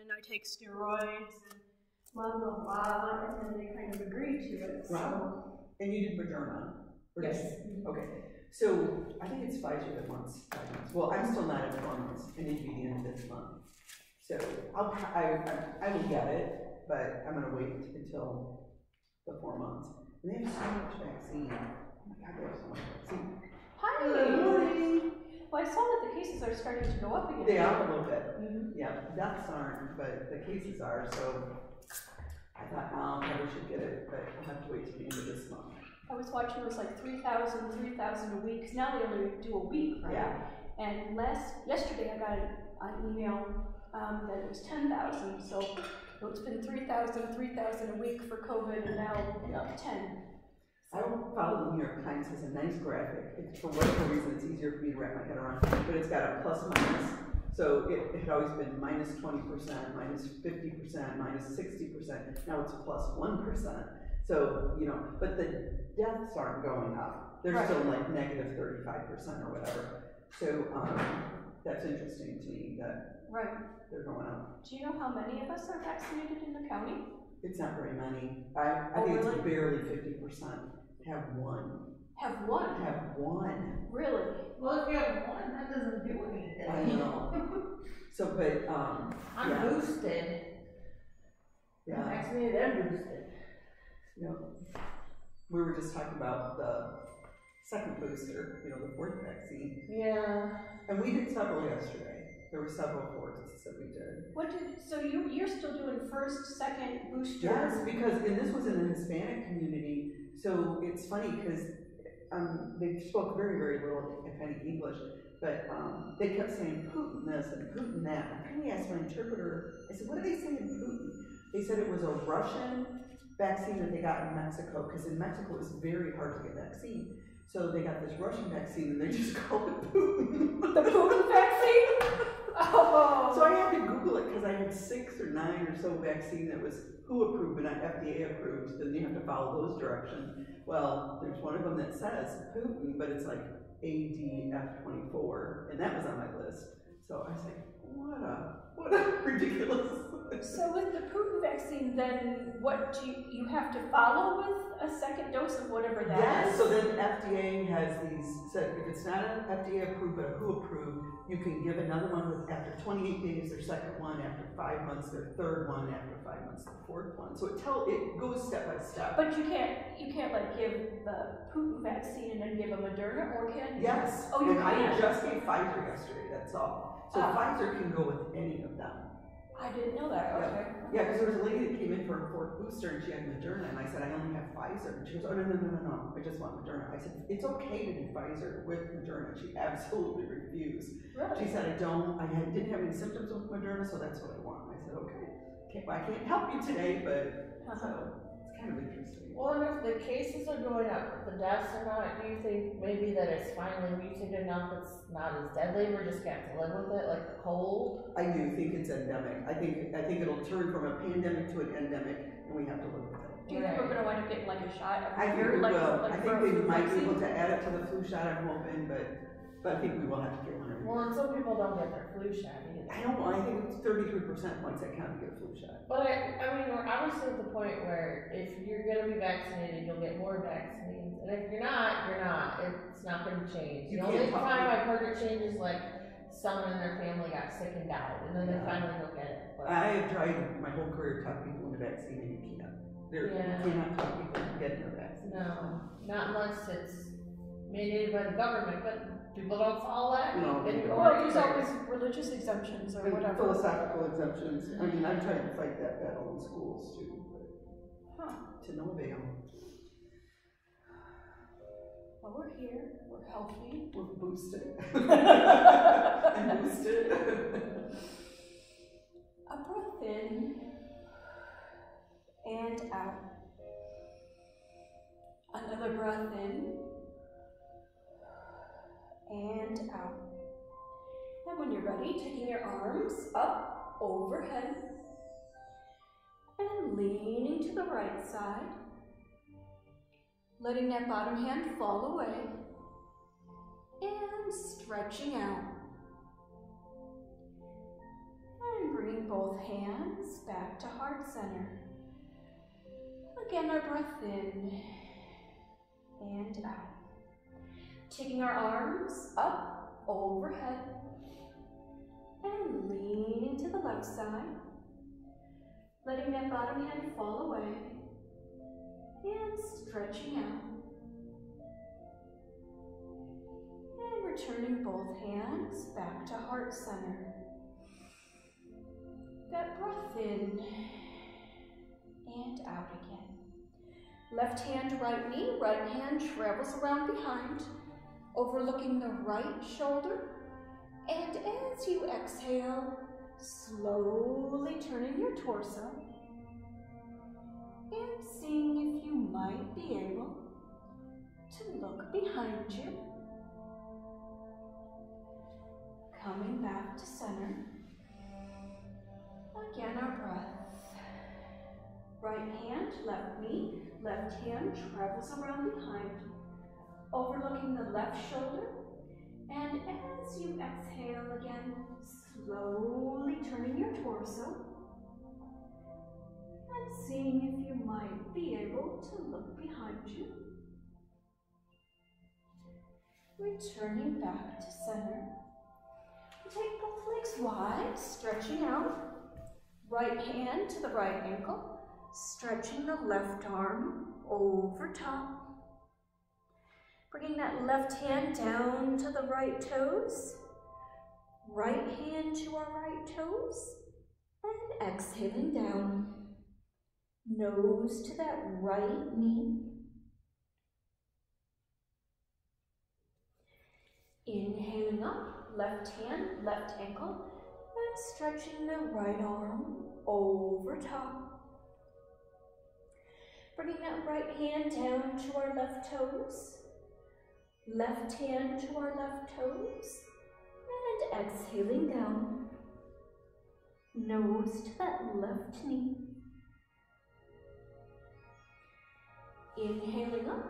and I take steroids and blah, blah, blah, and then they kind of agreed to it. Right. So. And you did Moderna? Yes. Okay. So I think it's Pfizer that wants 5 months. Well, I'm still not at 4 months. I need to be the end of this month. So I will get it, but I'm going to wait until the 4 months. And they have so much vaccine. Oh my God, they have so much vaccine. Hi. Good morning. Well, I saw that the cases are starting to go up again. They are a little bit. Mm-hmm. Yeah, deaths aren't, but the cases are. So I thought, I probably should get it, but I'll have to wait till the end of this month. I was watching, it was like 3,000 a week, because now they only do a week, right? Yeah. And yesterday I got an email that it was 10,000, so it's been 3,000 a week for COVID, and now 10. I don't follow the New York Times. Has a nice graphic. It's, for whatever reason, it's easier for me to wrap my head around, but it's got a plus minus. So it had always been minus 20%, minus 50%, minus 60%. Now it's plus 1%. So, but the deaths aren't going up. They're still like negative 35% or whatever. So that's interesting to me that they're going up. Do you know how many of us are vaccinated in the county? It's not very many. I think it's barely 50%. Have one. Have one? Have one. Really? Well, if you have one, that doesn't do anything. I know. So, but, I'm boosted. Yeah. I'm vaccinated and boosted. We were just talking about the second booster, the fourth vaccine. Yeah. And we did several yesterday. There were several fourths that we did. So you're still doing first, second booster? Yes, because, and this was in the Hispanic community, so it's funny because they spoke very, very little, if any, English, but they kept saying Putin this and Putin that. And I finally asked my interpreter, I said, what are they saying Putin? They said it was a Russian vaccine that they got in Mexico, because in Mexico it was very hard to get vaccine. So they got this Russian vaccine and they just called it Putin. The Putin vaccine? Oh. So I had to Google it because I had 6 or 9 or so vaccine that was WHO approved but not FDA approved. Then you have to follow those directions. Well, there's one of them that says Putin, but it's like ADF24, and that was on my list. So I was like, what a ridiculous. So with the Putin vaccine, then what do you have to follow with a second dose of whatever that is? So then FDA has these, so if it's not an FDA approved but WHO approved, you can give another one with after 28 days, their second one, after 5 months, their third one, after 5 months, the fourth one. So it goes step by step. But you can't like give the Putin vaccine and then give a Moderna, or can you? Yes. Oh, you can. I just gave Pfizer yesterday, that's all. So Pfizer can go with any of them. I didn't know that. Okay. Yeah, because there was a lady that came in for a fourth booster and she had Moderna, and I said, I only have Pfizer. And she goes, oh, no, I just want Moderna. I said, it's okay to do Pfizer with Moderna. She absolutely refused. Really? She said, I didn't have any symptoms with Moderna, so that's what I want. I said, okay. I can't help you today, but so it's kind of interesting. Well, and if the cases are going up, but the deaths are not, do you think maybe that it's finally mutated enough it's not as deadly, we're just going to have to live with it, like the cold? I do think it's endemic. I think it'll turn from a pandemic to an endemic, and we have to live with it. Do you think we're going to wind up getting like a shot I think we will. I think they might be able to add it to the flu shot, I'm hoping, but I think we will have to get one. Well, and some people don't get their flu shot either. I don't know. I think it's 33% once that count to get a flu shot. But I mean, we're obviously at the point where if you're going to be vaccinated, you'll get more vaccines. And if you're not, you're not. It's not going to change. The only time I've heard it change is like someone in their family got sick and died, and then they finally go get it. But I have tried my whole career to talk people into vaccine, and you can't. You cannot talk people into getting their vaccine. No, not unless it's mandated by the government, but people don't follow that. No. Well, there's always religious exemptions or whatever. Philosophical exemptions. I mean, I'm trying to fight that battle in schools too, but to no avail. Well, we're here. We're healthy. We're boosted. And boosted. A breath in and out. Another breath in and out. And when you're ready, taking your arms up overhead and leaning to the right side, letting that bottom hand fall away and stretching out. And bringing both hands back to heart center. Again, our breath in and out. Taking our arms up, overhead, and leaning to the left side. Letting that bottom hand fall away, and stretching out. And returning both hands back to heart center. That breath in and out again. Left hand, right knee, right hand travels around behind, overlooking the right shoulder. And as you exhale, slowly turning your torso and seeing if you might be able to look behind you. Coming back to center. Again, our breath. Right hand, left knee, left hand travels around behind, overlooking the left shoulder. And as you exhale again, slowly turning your torso and seeing if you might be able to look behind you. Returning back to center. Take both legs wide, stretching out. Right hand to the right ankle, stretching the left arm over top. Bringing that left hand down to the right toes. Right hand to our right toes. And exhaling down. Nose to that right knee. Inhaling up, left hand, left ankle, and stretching the right arm over top. Bringing that right hand down to our left toes. Left hand to our left toes, and exhaling down. Nose to that left knee. Inhaling up,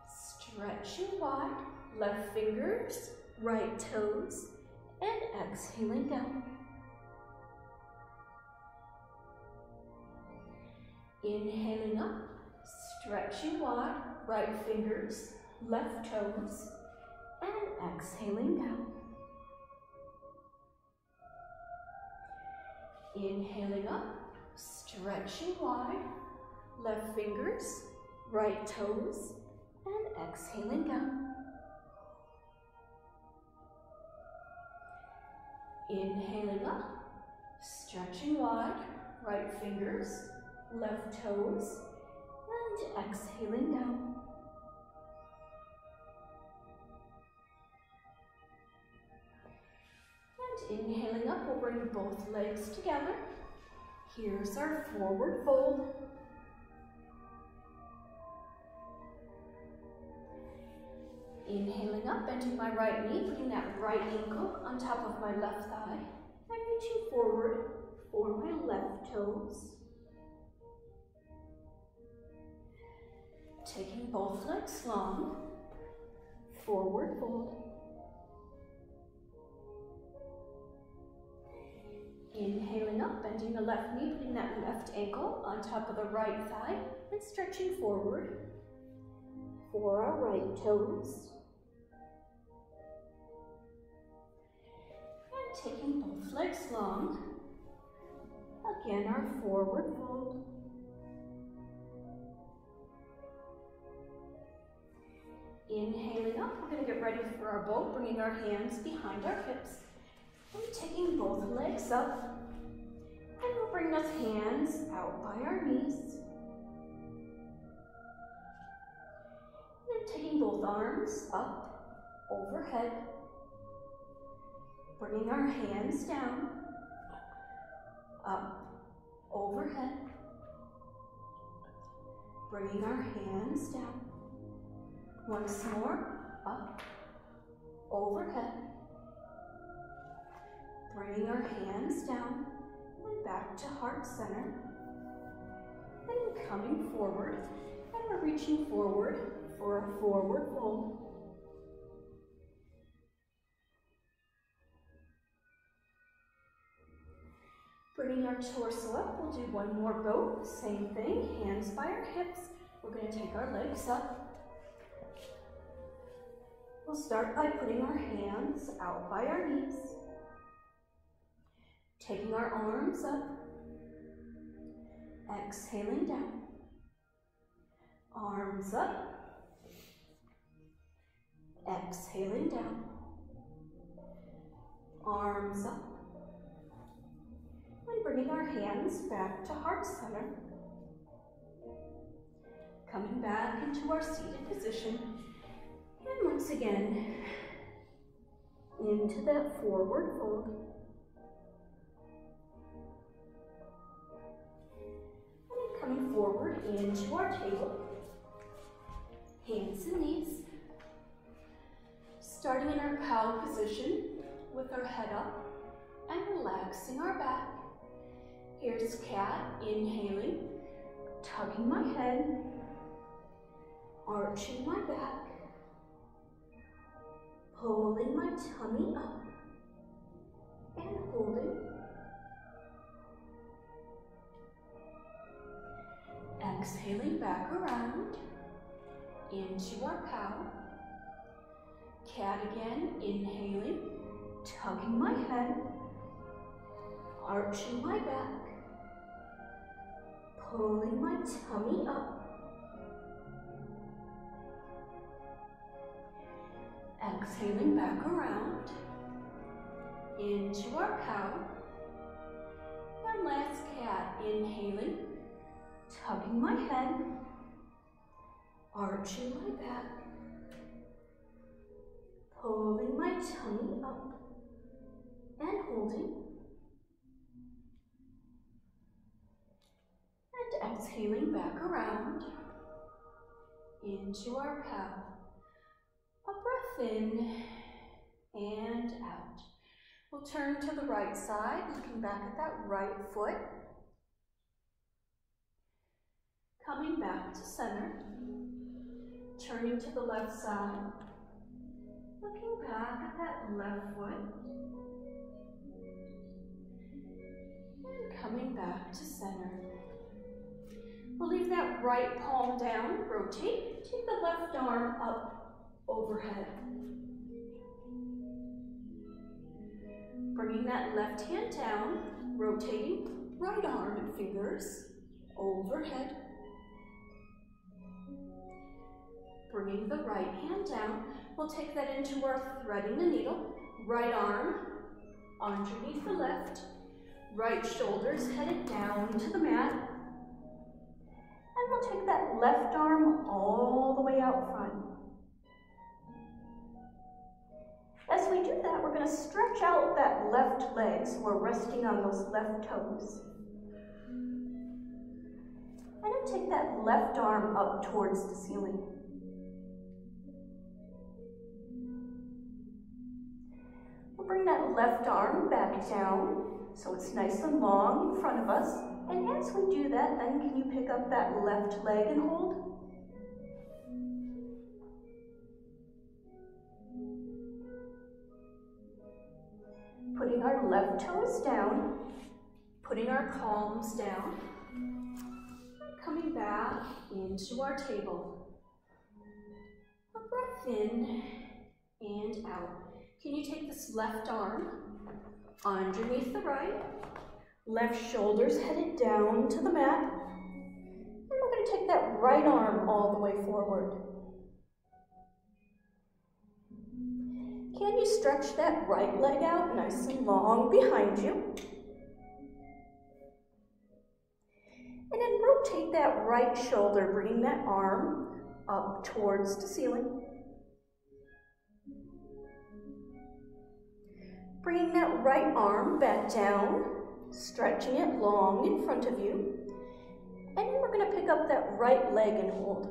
stretching wide, left fingers, right toes, and exhaling down. Inhaling up, stretching wide, right fingers, left toes, and exhaling down. Inhaling up, stretching wide, left fingers, right toes, and exhaling down. Inhaling up, stretching wide, right fingers, left toes, and exhaling down. Inhaling up, we'll bring both legs together. Here's our forward fold. Inhaling up, bending my right knee, putting that right ankle on top of my left thigh, and reaching forward for my left toes. Taking both legs long, forward fold. Inhaling up, bending the left knee, putting that left ankle on top of the right thigh, and stretching forward for our right toes. And taking both legs long, again our forward fold. Inhaling up, we're going to get ready for our boat, bringing our hands behind our hips. And taking both legs up, and we'll bring those hands out by our knees. And then taking both arms up, overhead, bringing our hands down, up, overhead, bringing our hands down. Once more, up, overhead. Bringing our hands down and back to heart center. And coming forward, and we're reaching forward for a forward fold. Bringing our torso up, we'll do one more boat. Same thing, hands by our hips. We're going to take our legs up. We'll start by putting our hands out by our knees. Taking our arms up. Exhaling down. Arms up. Exhaling down. Arms up. And bringing our hands back to heart center. Coming back into our seated position. And once again, into that forward fold. And then coming forward into our table. Hands and knees. Starting in our cow position with our head up and relaxing our back. Here's cat, inhaling, tugging my head, arching my back, pulling my tummy up, and holding. Exhaling back around into our cow. Cat again, inhaling, tugging my head, arching my back, pulling my tummy up. Exhaling back around into our cow. And last cat, inhaling, tugging my head, arching my back, pulling my tummy up, and holding. And exhaling back around into our cow. A breath in and out. We'll turn to the right side, looking back at that right foot. Coming back to center. Turning to the left side. Looking back at that left foot. And coming back to center. We'll leave that right palm down, rotate, take the left arm up overhead. Bringing that left hand down, rotating right arm and fingers overhead. Bringing the right hand down, we'll take that into our threading the needle. Right arm underneath the left, right shoulders headed down to the mat. And we'll take that left arm all the way out front. As we do that, we're going to stretch out that left leg so we're resting on those left toes. And then take that left arm up towards the ceiling. We'll bring that left arm back down so it's nice and long in front of us. And as we do that, then can you pick up that left leg and hold? Putting our left toes down, putting our palms down, coming back into our table. A breath in and out. Can you take this left arm underneath the right? Left shoulder's headed down to the mat. And we're going to take that right arm all the way forward. Can you stretch that right leg out nice and long behind you? And then rotate that right shoulder, bringing that arm up towards the ceiling. Bringing that right arm back down, stretching it long in front of you. And then we're going to pick up that right leg and hold.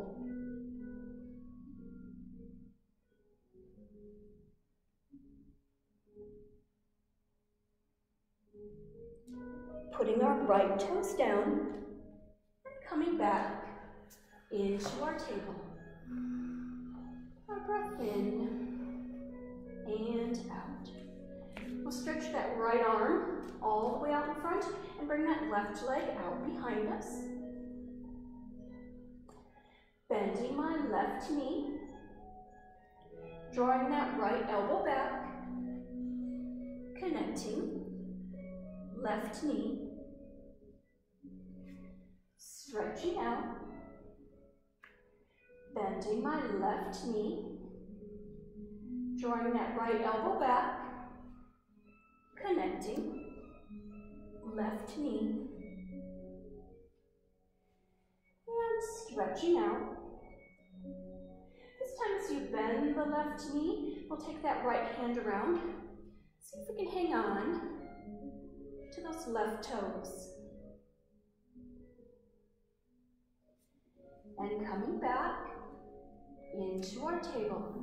Putting our right toes down and coming back into our table. Our breath in and out. We'll stretch that right arm all the way out in front and bring that left leg out behind us. Bending my left knee, drawing that right elbow back, connecting, left knee, stretching out, bending my left knee, drawing that right elbow back, connecting, left knee, and stretching out. This time as you bend the left knee, we'll take that right hand around. See if we can hang on to those left toes. And coming back into our table.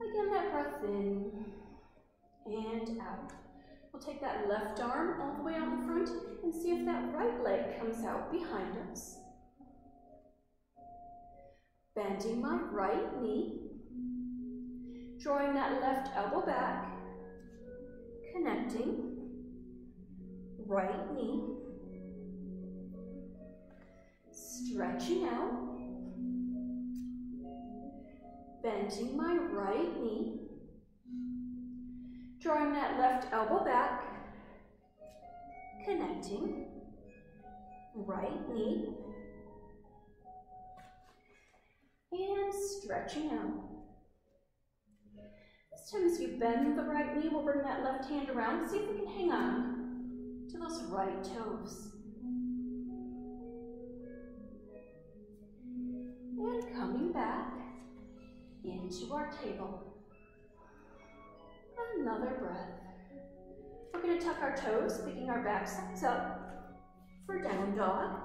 Again, that breath in and out. We'll take that left arm all the way out in front and see if that right leg comes out behind us. Bending my right knee, drawing that left elbow back, connecting, right knee, stretching out, bending my right knee, drawing that left elbow back, connecting, right knee, and stretching out. This time as you bend the right knee, we'll bring that left hand around. See if we can hang on to those right toes. And coming back into our table. Another breath. We're going to tuck our toes, picking our back sides up for down dog.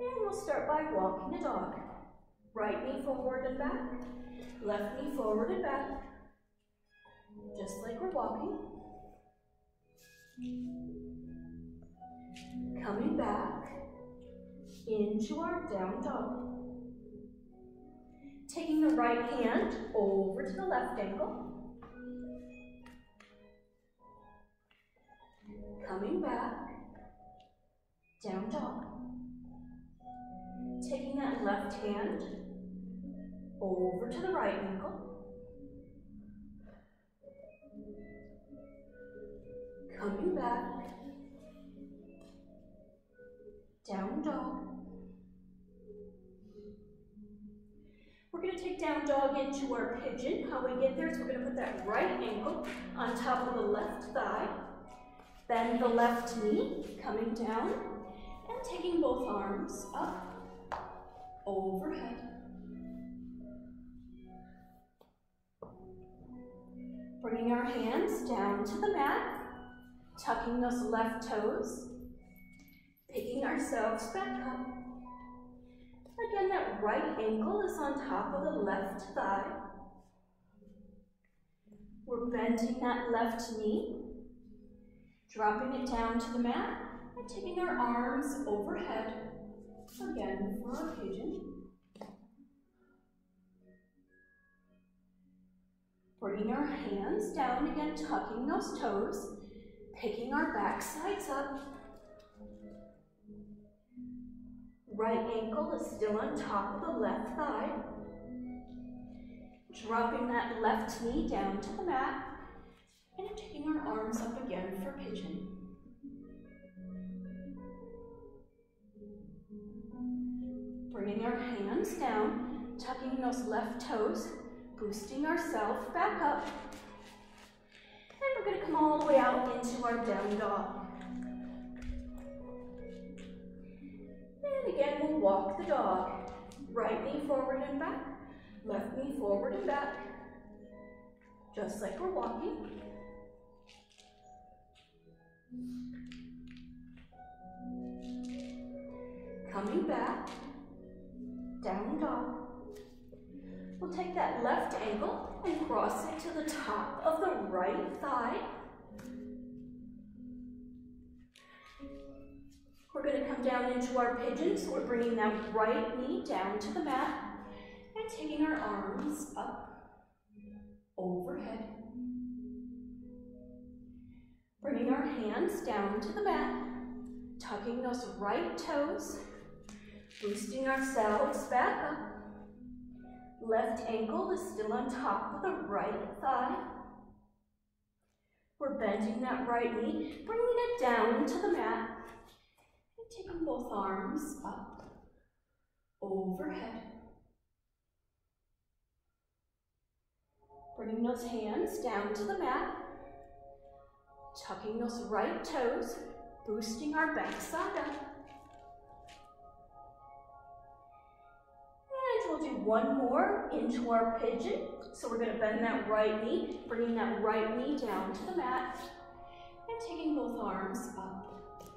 And we'll start by walking the dog. Right knee forward and back, left knee forward and back, just like we're walking. Coming back into our down dog. Taking the right hand over to the left ankle. Coming back, down dog. Taking that left hand over to the right ankle. Coming back, down dog. We're going to take down dog into our pigeon. How we get there is we're going to put that right ankle on top of the left thigh. Bend the left knee, coming down, and taking both arms up, overhead. Bringing our hands down to the mat, tucking those left toes, picking ourselves back up. Again, that right ankle is on top of the left thigh. We're bending that left knee, dropping it down to the mat, and taking our arms overhead. Again, for our pigeon. Bringing our hands down again, tucking those toes, picking our back sides up. Right ankle is still on top of the left thigh. Dropping that left knee down to the mat, and taking our arms up again for pigeon. Bringing our hands down, tucking those left toes, boosting ourselves back up. And we're going to come all the way out into our down dog. And again, we'll walk the dog. Right knee forward and back, left knee forward and back, just like we're walking. Coming back, down dog. We'll take that left ankle and cross it to the top of the right thigh. We're going to come down into our pigeon, so we're bringing that right knee down to the mat And taking our arms up, overhead. Bringing our hands down to the mat, tucking those right toes, boosting ourselves back up. Left ankle is still on top of the right thigh. We're bending that right knee, bringing it down to the mat, and taking both arms up, overhead. Bringing those hands down to the mat, tucking those right toes, boosting our backside up. And we'll do one more into our pigeon. So we're going to bend that right knee, bringing that right knee down to the mat, and taking both arms up,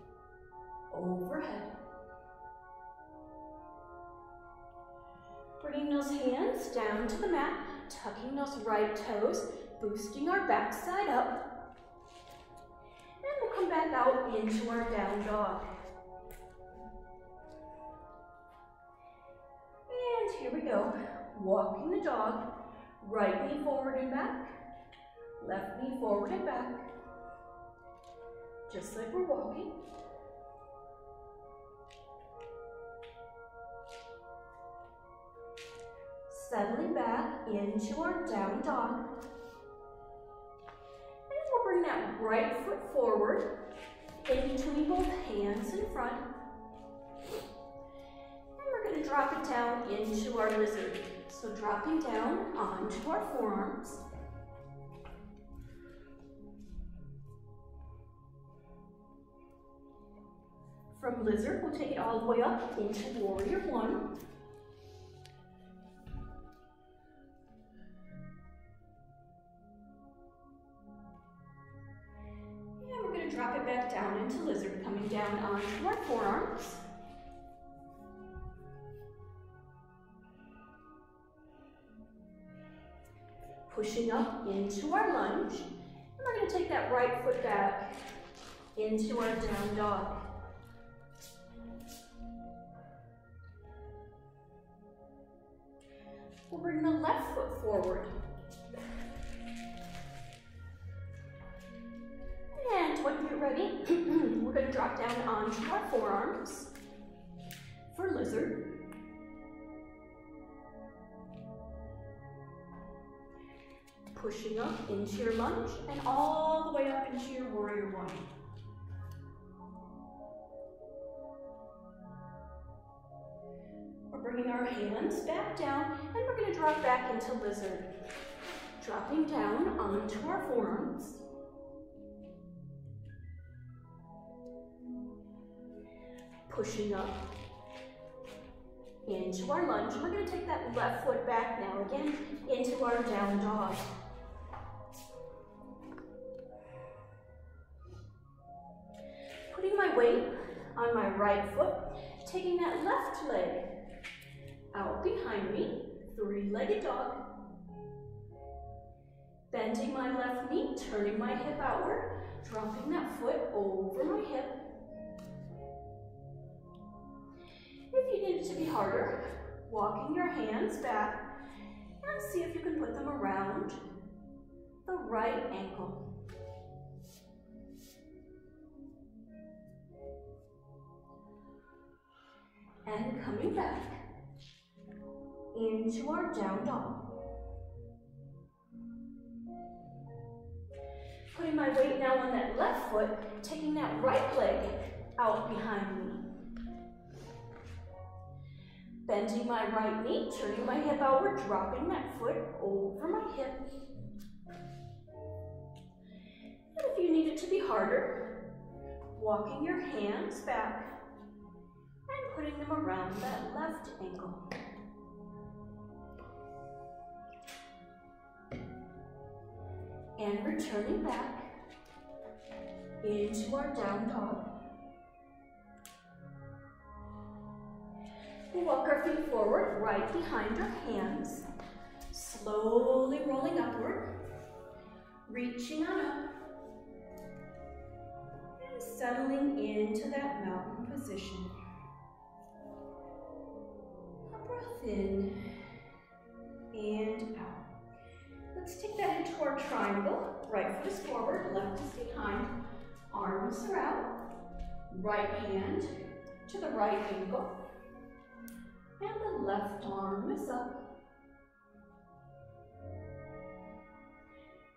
overhead. Bringing those hands down to the mat, tucking those right toes, boosting our backside up. And we'll come back out into our down dog. And here we go, walking the dog, right knee forward and back, left knee forward and back, just like we're walking. Settling back into our down dog. And we'll bring that right foot forward, in between both hands in front. And we're going to drop it down into our lizard. So dropping down onto our forearms. From lizard, we'll take it all the way up into warrior one. And we're going to drop it back down into lizard, coming down onto our forearms. Pushing up into our lunge, and we're going to take that right foot back into our down dog. We'll bring the left foot forward. And when you're ready, we're going to drop down onto our forearms for lizard. Pushing up into your lunge and all the way up into your warrior one. We're bringing our hands back down and we're going to drop back into lizard. Dropping down onto our forearms. Pushing up into our lunge. We're going to take that left foot back now again into our down dog. Putting my weight on my right foot, taking that left leg out behind me, three-legged dog. Bending my left knee, turning my hip outward, dropping that foot over my hip. If you need it to be harder, walking your hands back and see if you can put them around the right ankle. And coming back into our down dog. Putting my weight now on that left foot, taking that right leg out behind me. Bending my right knee, turning my hip outward, dropping that foot over my hip. And if you need it to be harder, walking your hands back and putting them around that left ankle. And returning back into our down dog. We walk our feet forward, right behind our hands, slowly rolling upward, reaching on up, and settling into that mountain position. A breath in, triangle. Right foot is forward, left is behind. Arms are out. Right hand to the right ankle. And the left arm is up.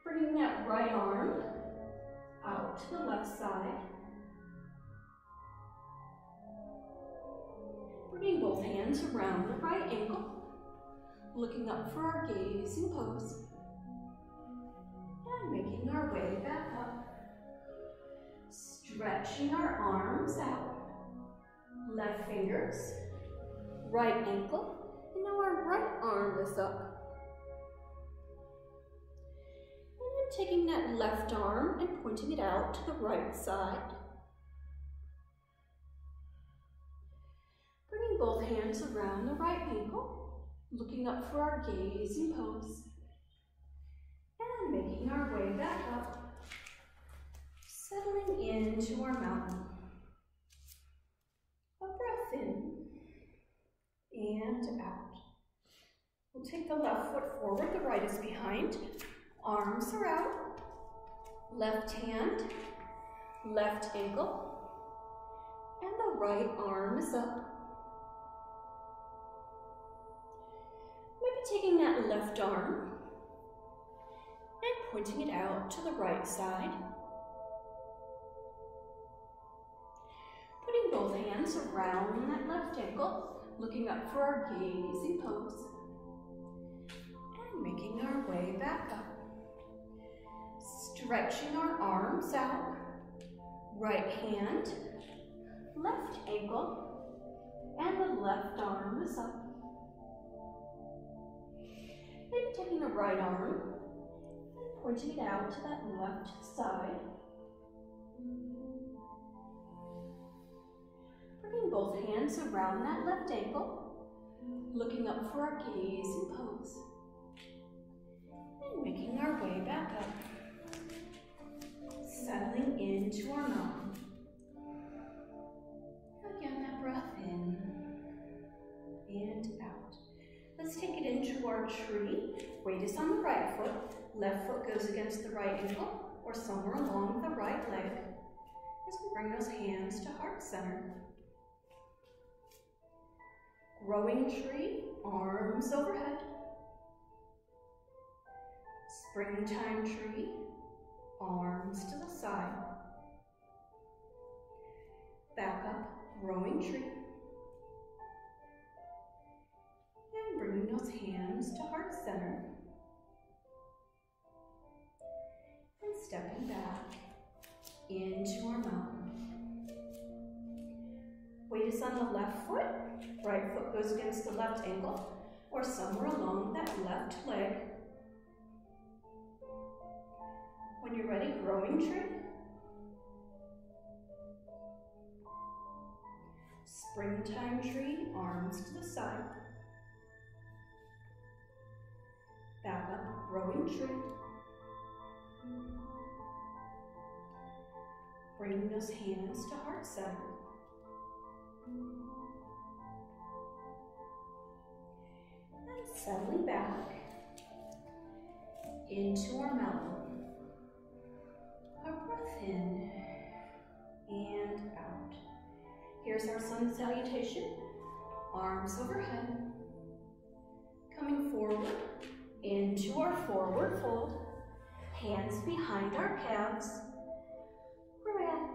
Bringing that right arm out to the left side. Bringing both hands around the right ankle. Looking up for our gazing pose. And making our way back up. Stretching our arms out. Left fingers, right ankle, and now our right arm is up. And then taking that left arm and pointing it out to the right side. Bringing both hands around the right ankle, looking up for our gazing pose. And making our way back up, settling into our mountain. A breath in and out. We'll take the left foot forward, the right is behind. Arms are out. Left hand, left ankle, and the right arm is up. Maybe taking that left arm and pointing it out to the right side. Putting both hands around that left ankle, looking up for our gazing pose. And making our way back up. Stretching our arms out. Right hand, left ankle, and the left arm is up. Maybe taking the right arm and pointing it out to that left side. Bringing both hands around that left ankle, looking up for our gazing pose. And making our way back up. Settling into our mountain. Again, that breath in and out. Let's take it into our tree. Weight is on the right foot. Left foot goes against the right ankle or somewhere along the right leg as we bring those hands to heart center. Growing tree, arms overhead. Springtime tree, arms to the side. Back up, growing tree. And bringing those hands to heart center. And stepping back into our mountain. Weight is on the left foot. Right foot goes against the left ankle or somewhere along that left leg. When you're ready, growing tree. Springtime tree, arms to the side. Back up, growing tree. Bringing those hands to heart center. And settling back into our mountain. A breath in and out. Here's our sun salutation. Arms overhead. Coming forward into our forward fold. Hands behind our calves.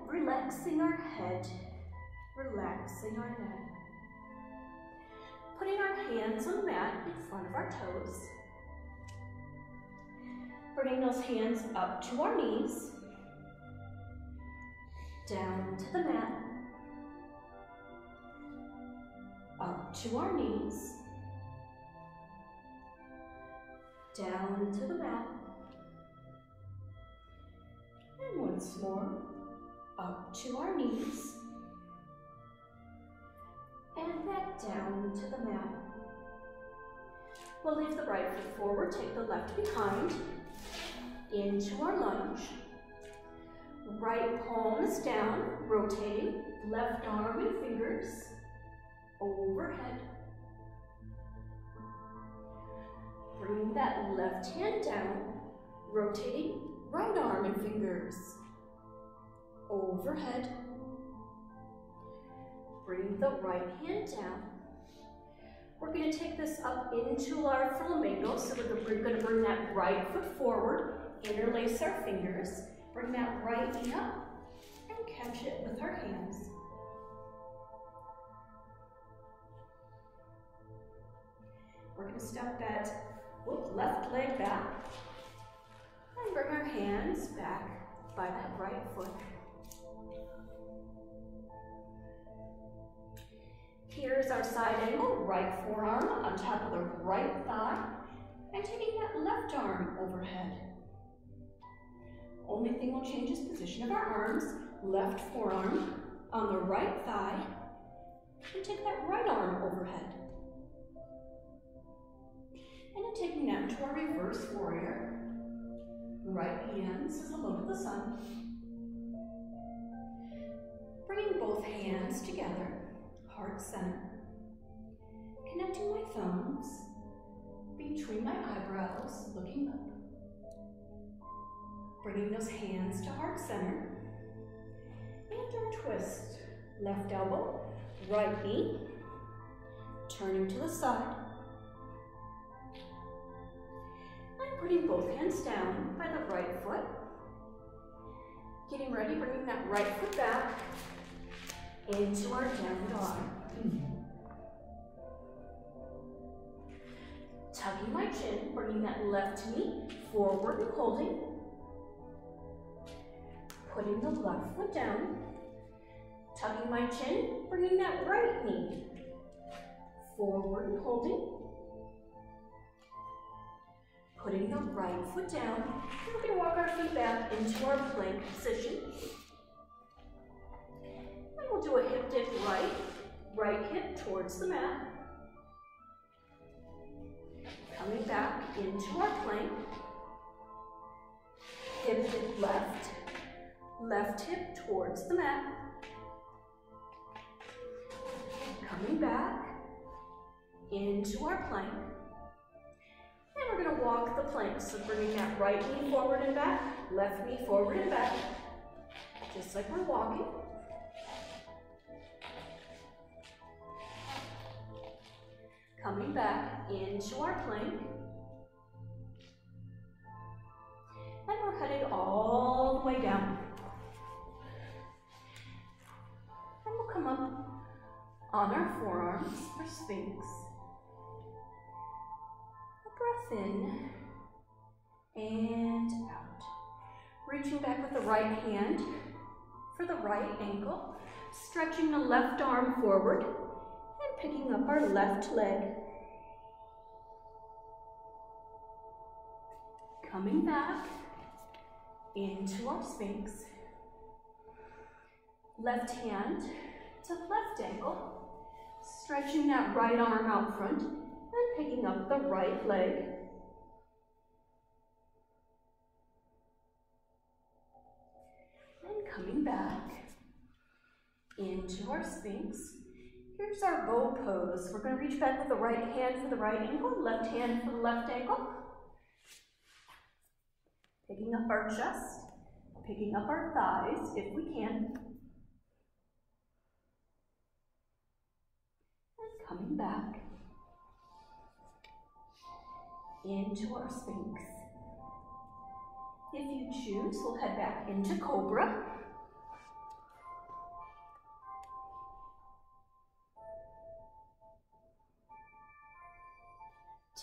Relaxing our head. Relaxing our neck. Putting our hands on the mat in front of our toes. Bringing those hands up to our knees. Down to the mat. Up to our knees. Down to the mat. And once more. Up to our knees. And back down to the mat. We'll leave the right foot forward, take the left behind, into our lunge. Right palm is down, rotating, left arm and fingers overhead. Bring that left hand down, Rotating right arm and fingers overhead. Bring the right hand down. We're going to take this up into our flamingo, so we're going to bring that right foot forward, interlace our fingers, bring that right knee up, and catch it with our hands. We're going to step that left leg back, and bring our hands back by that right foot. Here's our side angle, right forearm on top of the right thigh, and taking that left arm overhead. Only thing will change is position of our arms, left forearm on the right thigh, and take that right arm overhead. And then taking that into our reverse warrior, right hand says hello to the sun. Bringing both hands together, heart center. Connecting my thumbs between my eyebrows, looking up. Bringing those hands to heart center. And our twist. Left elbow, right knee. Turning to the side. And putting both hands down by the right foot. Getting ready, bringing that right foot back into our down dog. Tucking my chin, bringing that left knee forward and holding. Putting the left foot down. Tucking my chin, bringing that right knee forward and holding. Putting the right foot down. And we're going to walk our feet back into our plank position. And we'll do a hip dip right hip towards the mat. Coming back into our plank. Hip dip left, left hip towards the mat. Coming back into our plank. And we're going to walk the plank, so bringing that right knee forward and back, left knee forward and back, just like we're walking. Coming back into our plank. And we're headed all the way down. And we'll come up on our forearms for Sphinx. A breath in and out. Reaching back with the right hand for the right ankle. Stretching the left arm forward. Picking up our left leg. Coming back into our Sphinx. Left hand to left ankle. Stretching that right arm out front and picking up the right leg. And coming back into our Sphinx. Here's our bow pose. We're going to reach back with the right hand for the right ankle, left hand for the left ankle. Picking up our chest, picking up our thighs if we can. And coming back into our Sphinx. If you choose, we'll head back into Cobra.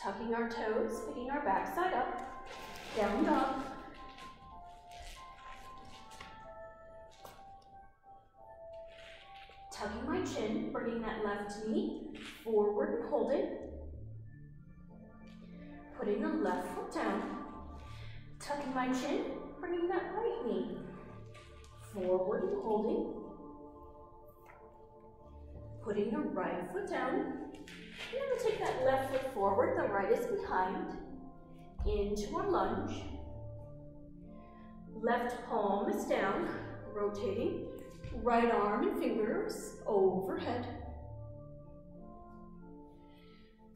Tucking our toes, picking our backside up, down dog. Tucking my chin, bringing that left knee forward and holding. Putting the left foot down. Tucking my chin, bringing that right knee forward and holding. Putting the right foot down. And then we'll take that left foot forward, the right is behind, into our lunge. Left palm is down, rotating, right arm and fingers overhead.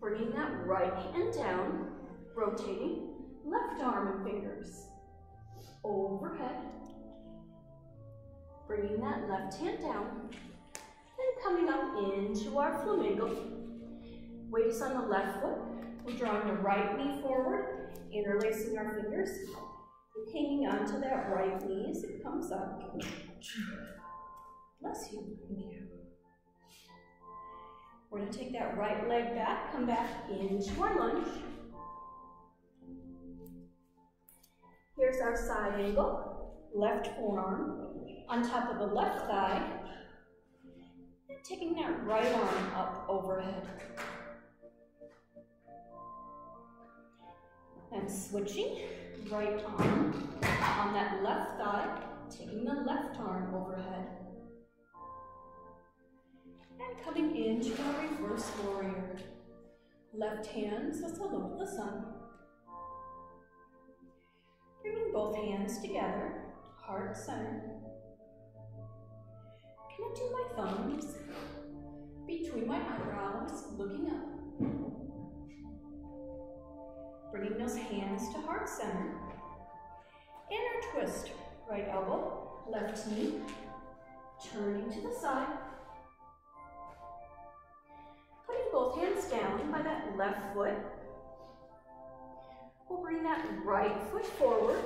Bringing that right hand down, rotating, left arm and fingers overhead. Bringing that left hand down and coming up into our flamingo. Weight is on the left foot. We're drawing the right knee forward, interlacing our fingers, and hanging onto that right knee as it comes up. Bless you. Thank you. We're going to take that right leg back, come back into our lunge. Here's our side angle, left forearm on top of the left thigh, and taking that right arm up overhead. And switching, right arm on that left thigh, taking the left arm overhead. And coming into our reverse warrior. Left hand says hello to the sun. Bringing both hands together, heart center. Connecting my thumbs between my eyebrows, looking up. Bringing those hands to heart center. And our twist, right elbow, left knee, turning to the side. Putting both hands down by that left foot. We'll bring that right foot forward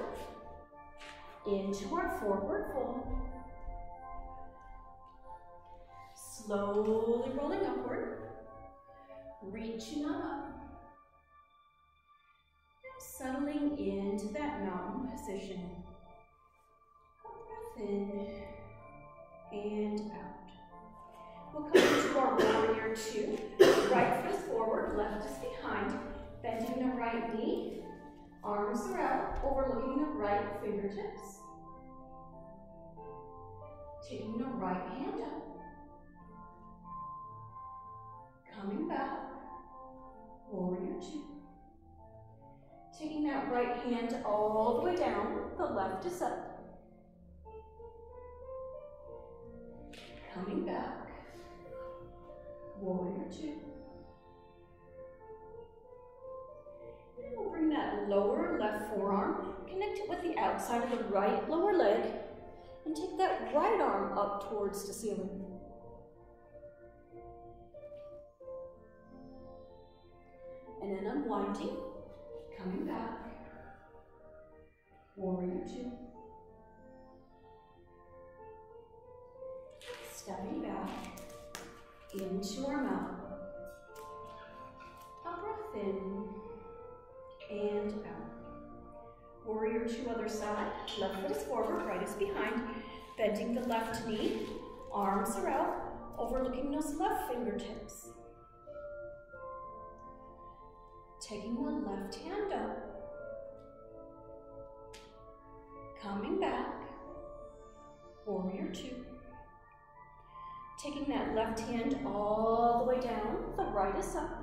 into our forward fold. Slowly rolling upward, reaching on up. Settling into that mountain position. Breath in and out. We'll come into our warrior two. Right foot is forward, left is behind. Bending the right knee. Arms are out, overlooking the right fingertips. Taking the right hand up. Coming back. Warrior two. Taking that right hand all the way down, the left is up. Coming back, warrior two. And we'll bring that lower left forearm, connect it with the outside of the right lower leg, and take that right arm up towards the ceiling. And then unwinding. Coming back, warrior two. Stepping back into our mountain. A breath in and out. Warrior two, other side. Left foot is forward, right is behind. Bending the left knee, arms are out, overlooking those left fingertips. Taking the left hand up, coming back, warrior two. Taking that left hand all the way down, the right is up.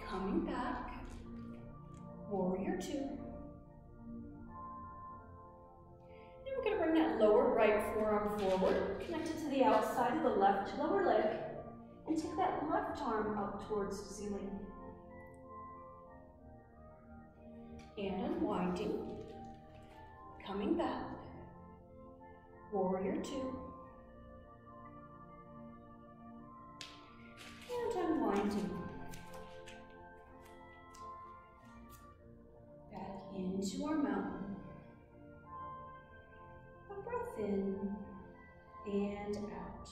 Coming back, warrior two. Now we're going to bring that lower right forearm forward, connected to the outside of the left lower leg. And take that left arm up towards the ceiling. And unwinding. Coming back. Warrior two. And unwinding. Back into our mountain. A breath in and out.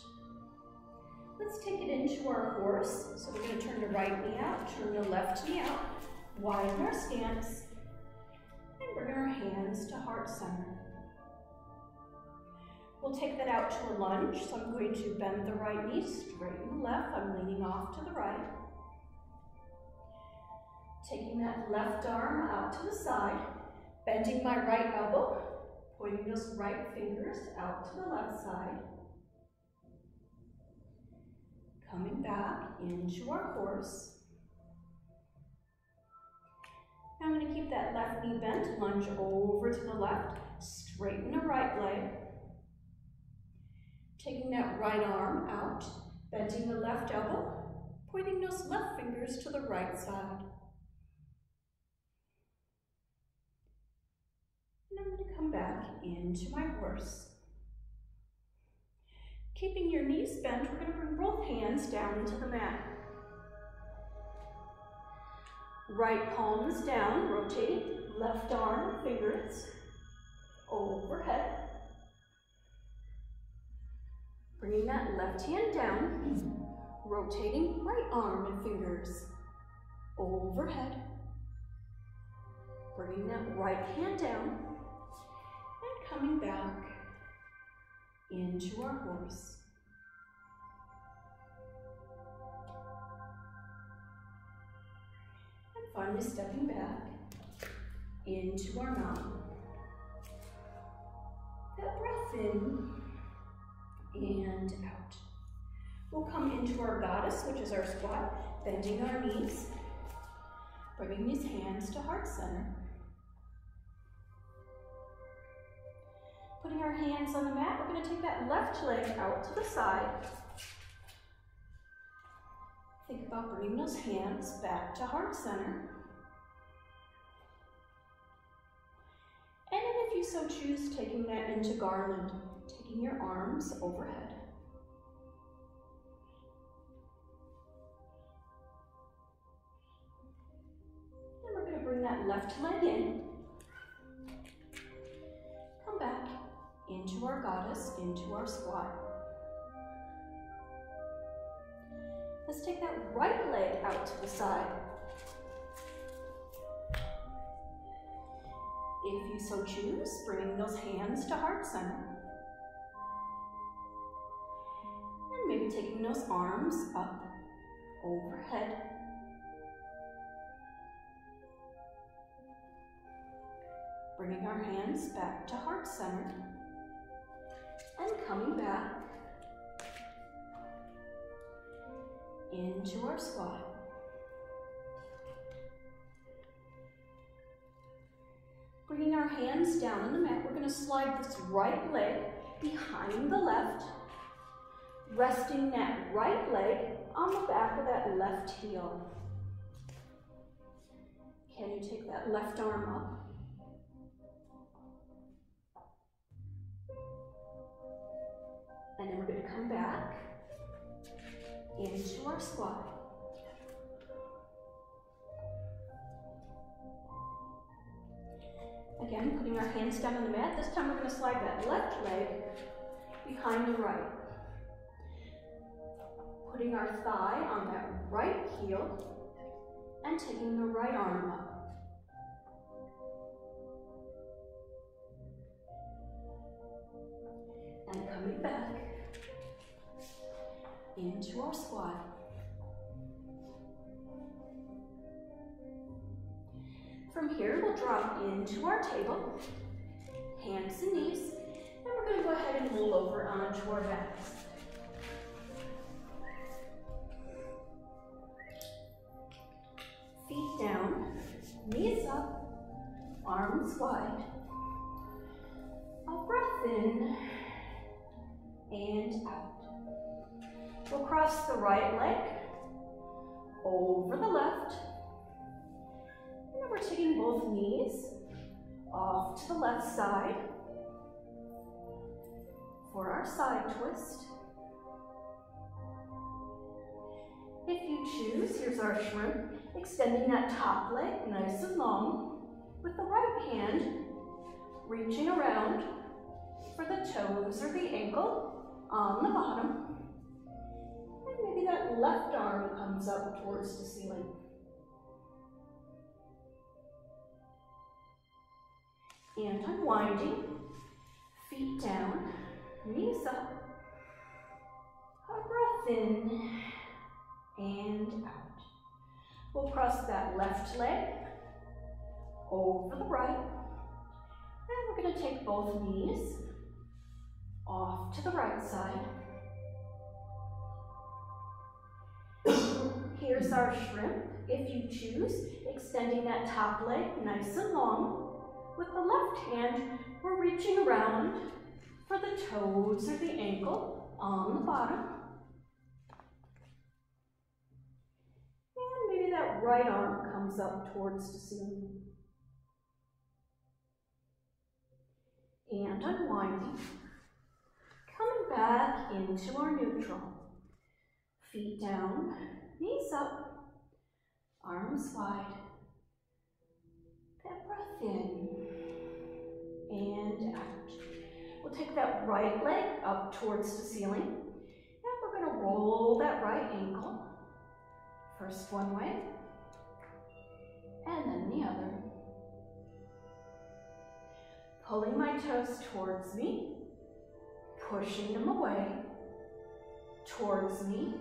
Let's take it into our horse. So we're going to turn the right knee out, turn the left knee out, widen our stance, and bring our hands to heart center. We'll take that out to a lunge. So I'm going to bend the right knee, straighten the left. I'm leaning off to the right. Taking that left arm out to the side, bending my right elbow, pointing those right fingers out to the left side. Coming back into our horse. Now I'm going to keep that left knee bent, lunge over to the left, straighten the right leg. Taking that right arm out, bending the left elbow, pointing those left fingers to the right side. back into my horse. Keeping your knees bent, we're going to bring both hands down into the mat. Right palm is down, rotating, left arm and fingers overhead. Bringing that left hand down, rotating right arm and fingers overhead. Bringing that right hand down and coming back into our horse. And finally stepping back into our mountain. That breath in and out. We'll come into our goddess, which is our squat, bending our knees, bringing these hands to heart center. Putting our hands on the mat, we're going to take that left leg out to the side. Think about bringing those hands back to heart center. And then if you so choose, taking that into garland, taking your arms overhead. And we're going to bring that left leg in. Come back into our goddess, into our squat. Let's take that right leg out to the side. If you so choose, bringing those hands to heart center. And maybe taking those arms up overhead. Bringing our hands back to heart center. And coming back into our squat. Bringing our hands down on the mat, we're going to slide this right leg behind the left, resting that right leg on the back of that left heel. Can you take that left arm up? And then we're going to come back into our squat. Again, putting our hands down on the mat. This time we're going to slide that left leg behind the right. Putting our thigh on that right heel and taking the right arm up. And coming back into our squat. From here, we'll drop into our table, hands and knees, and we're going to go ahead and roll over onto our backs. Feet down, knees up, arms wide. A breath in and out. We'll cross the right leg over the left. And we're taking both knees off to the left side for our side twist. If you choose, here's our shrimp, extending that top leg nice and long with the right hand reaching around for the toes or the ankle on the bottom. And maybe that left arm comes up towards the ceiling. And unwinding, feet down, knees up, a breath in and out. We'll cross that left leg over the right, and we're going to take both knees off to the right side. Here's our shrimp, if you choose, extending that top leg nice and long. With the left hand, we're reaching around for the toes or the ankle on the bottom. And maybe that right arm comes up towards the ceiling. and unwinding. Coming back into our neutral. Feet down, knees up, arms wide. That breath in and out. We'll take that right leg up towards the ceiling, and we're going to roll that right ankle. First one way, and then the other. Pulling my toes towards me, pushing them away, towards me,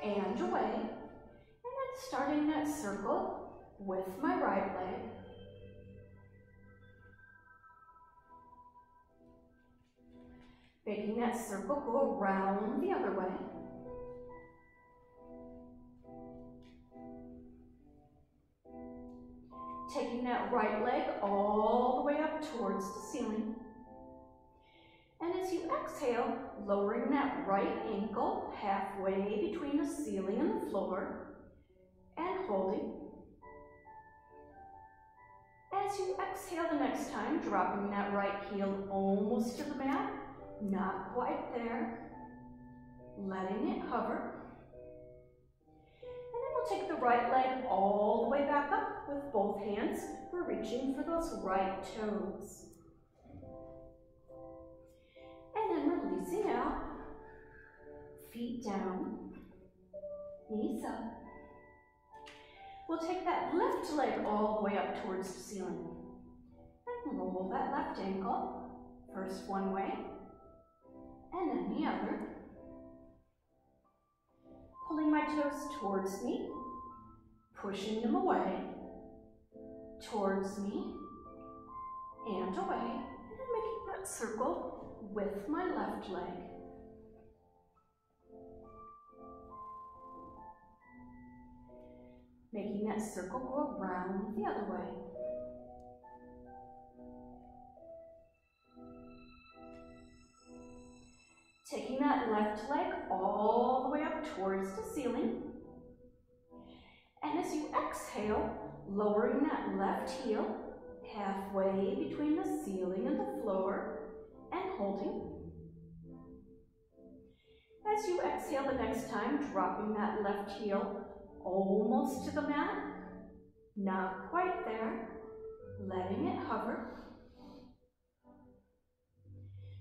and away. And then starting that circle with my right leg. Making that circle go around the other way. Taking that right leg all the way up towards the ceiling. And as you exhale, lowering that right ankle halfway between the ceiling and the floor, and holding. As you exhale the next time, dropping that right heel almost to the mat, not quite there, letting it hover. And then we'll take the right leg all the way back up with both hands. We're reaching for those right toes. And then releasing out, feet down, knees up. We'll take that left leg all the way up towards the ceiling. And roll that left ankle, first one way, and then the other. Pulling my toes towards me, pushing them away, towards me, and away, and then making that circle with my left leg. Making that circle go around the other way. Taking that left leg all the way up towards the ceiling. And as you exhale, lowering that left heel halfway between the ceiling and the floor, and holding. As you exhale the next time, dropping that left heel almost to the mat, not quite there, letting it hover.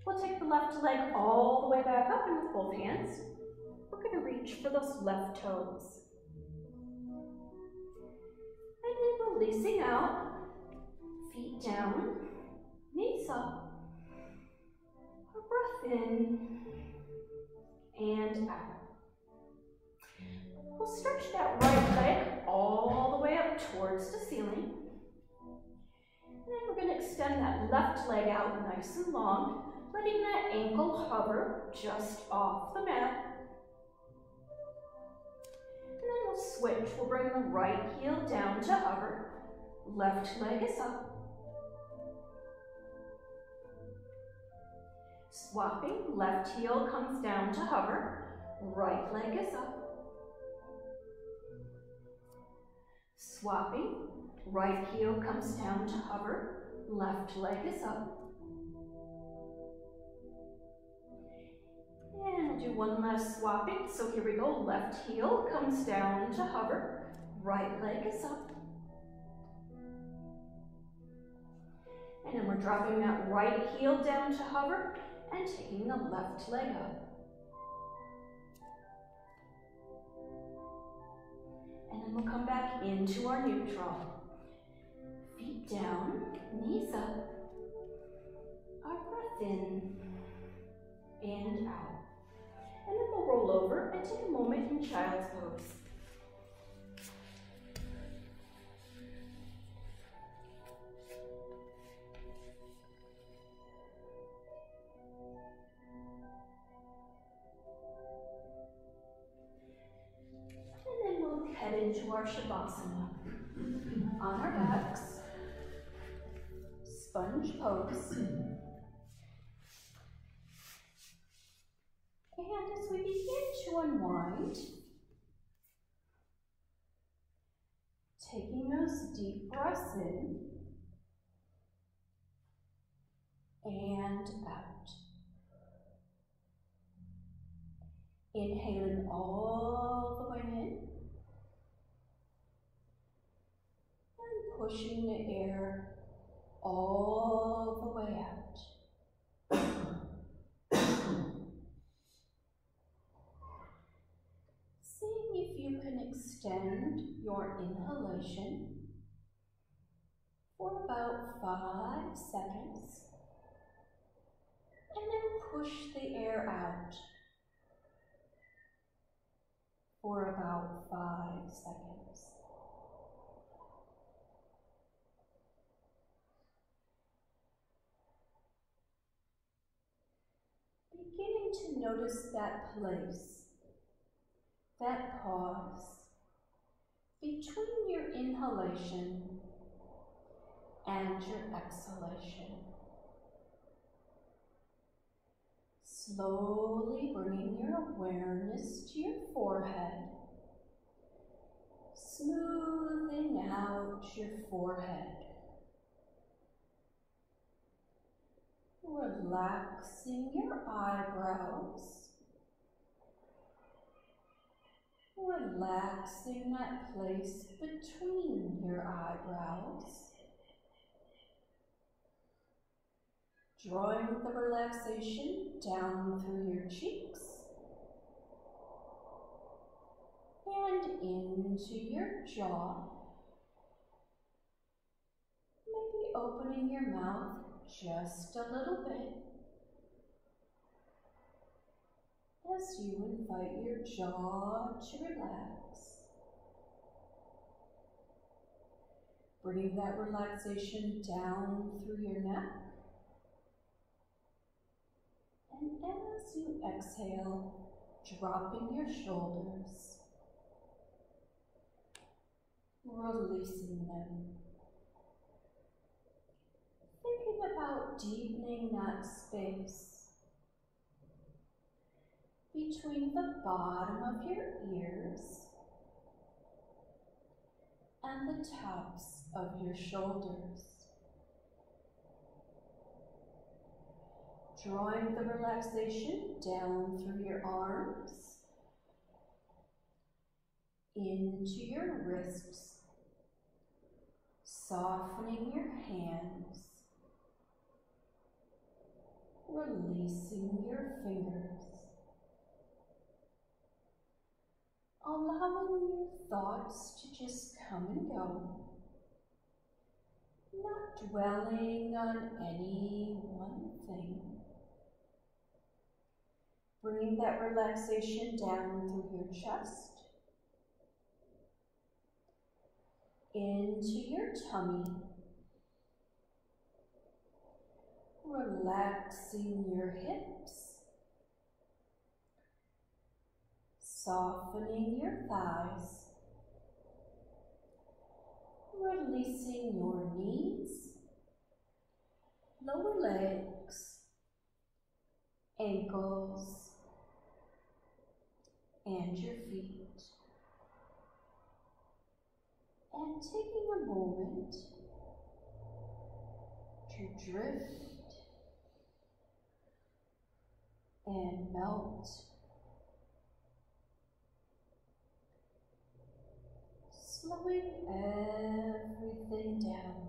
We'll take the left leg all the way back up, and with both hands, we're going to reach for those left toes. And then releasing out, feet down, knees up, a breath in, and out. We'll stretch that right leg all the way up towards the ceiling. And then we're going to extend that left leg out nice and long, letting that ankle hover just off the mat. And then we'll switch. We'll bring the right heel down to hover. Left leg is up. Swapping, left heel comes down to hover. Right leg is up. Swapping, right heel comes down to hover. Left leg is up. And we'll do one last swapping. So here we go. Left heel comes down to hover. Right leg is up. And then we're dropping that right heel down to hover and taking the left leg up. And then we'll come back into our neutral. Feet down, knees up. Our breath in and out. And then we'll roll over and take a moment in child's pose. And then we'll head into our Shavasana. On our backs, sponge pose. And as we begin to unwind, taking those deep breaths in Inhaling all the way in and pushing the air all the way out. Seeing if you can extend your inhalation for about 5 seconds and then push the air out for about 5 seconds. Beginning to notice that place, that pause between your inhalation and your exhalation. Slowly bringing your awareness to your forehead, smoothing out your forehead, relaxing your eyebrows, relaxing that place between your eyebrows, drawing the relaxation down through your cheeks and into your jaw, maybe opening your mouth just a little bit as you invite your jaw to relax. Bringing that relaxation down through your neck. And as you exhale, dropping your shoulders, releasing them. Thinking about deepening that space between the bottom of your ears and the tops of your shoulders. Drawing the relaxation down through your arms, into your wrists, softening your hands, releasing your fingers, allowing your thoughts to just come and go, not dwelling on any one thing. Bringing that relaxation down through your chest, into your tummy, relaxing your hips, softening your thighs, releasing your knees, lower legs, ankles, and your feet. And taking a moment to drift and melt, slowing everything down.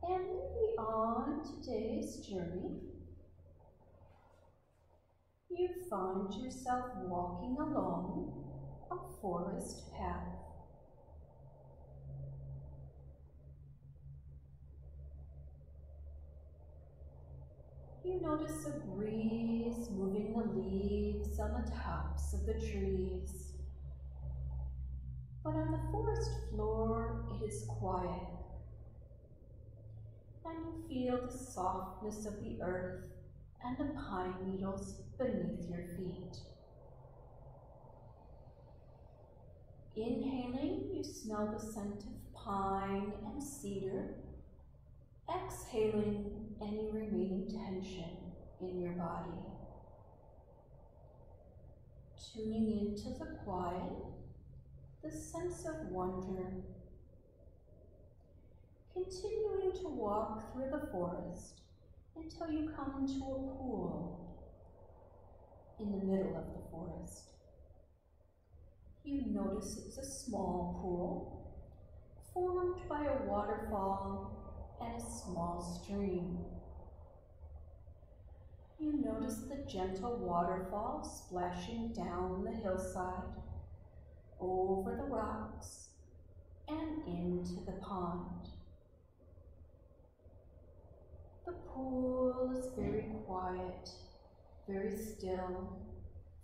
And maybe on today's journey, you find yourself walking along a forest path. You notice a breeze moving the leaves on the tops of the trees. But on the forest floor, it is quiet. And you feel the softness of the earth and the pine needles beneath your feet. Inhaling, you smell the scent of pine and cedar. Exhaling any remaining tension in your body. Tuning into the quiet, the sense of wonder. Continuing to walk through the forest until you come to a pool in the middle of the forest. You notice it's a small pool formed by a waterfall and a small stream. You notice the gentle waterfall splashing down the hillside, over the rocks, and into the pond. The pool is very quiet, very still,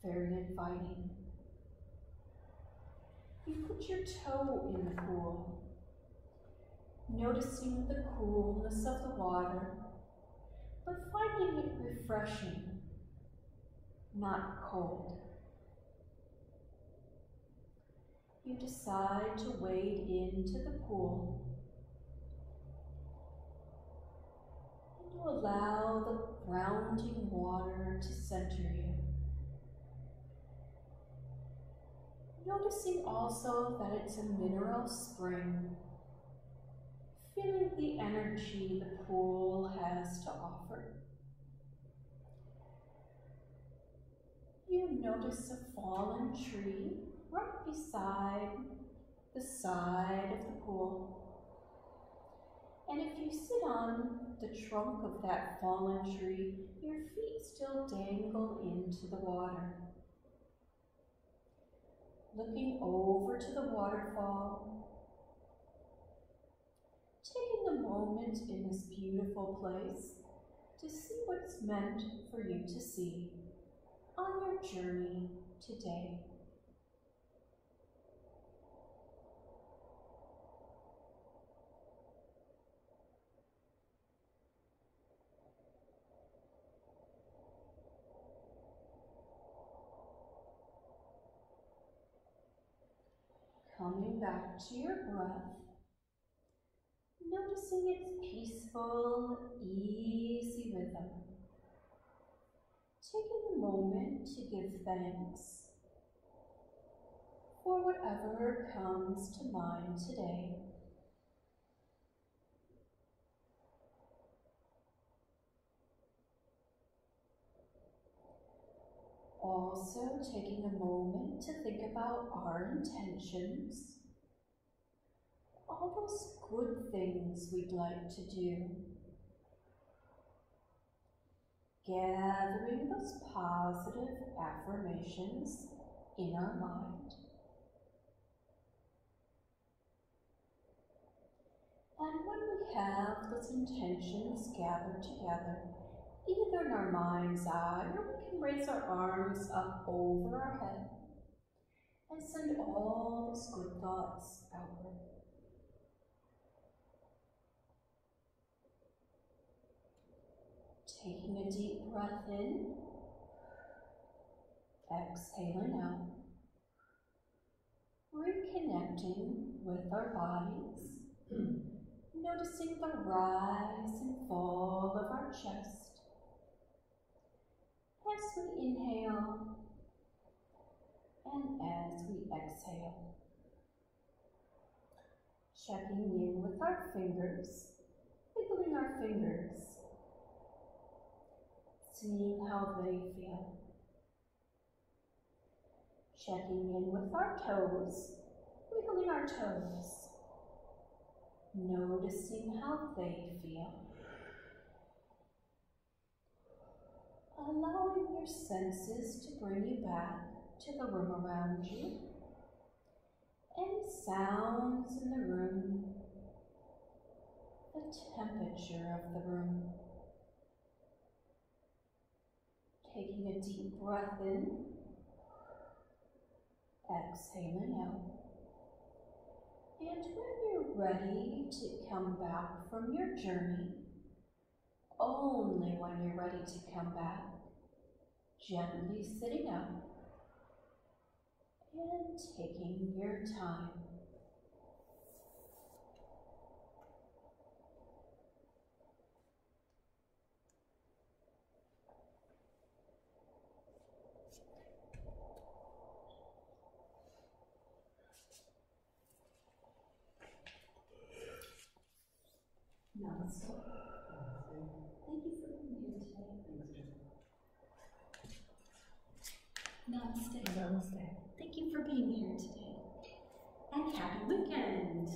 very inviting. You put your toe in the pool, noticing the coolness of the water, but finding it refreshing, not cold. You decide to wade into the pool, and you allow the grounding water to center you. Noticing also that it's a mineral spring, feeling the energy the pool has to offer. You notice a fallen tree right beside the side of the pool. And if you sit on the trunk of that fallen tree, your feet still dangle into the water. Looking over to the waterfall, taking a moment in this beautiful place to see what's meant for you to see on your journey today. Coming back to your breath, noticing its peaceful, easy rhythm. Taking a moment to give thanks for whatever comes to mind today. Also taking a moment to think about our intentions, all those good things we'd like to do. Gathering those positive affirmations in our mind. And when we have those intentions gathered together, either in our mind's eye, or we can raise our arms up over our head and send all those good thoughts outward. Taking a deep breath in, exhaling out, reconnecting with our bodies, noticing the rise and fall of our chest as we inhale and as we exhale. Checking in with our fingers, wiggling our fingers, seeing how they feel. Checking in with our toes, wiggling our toes, noticing how they feel. Allowing your senses to bring you back to the room around you. Any sounds in the room, the temperature of the room. Taking a deep breath in, exhaling out. And when you're ready to come back from your journey, only when you're ready to come back, gently sitting up and taking your time. Namaste. Thank you for Namaste. Namaste. Thank you for being here today. And happy weekend.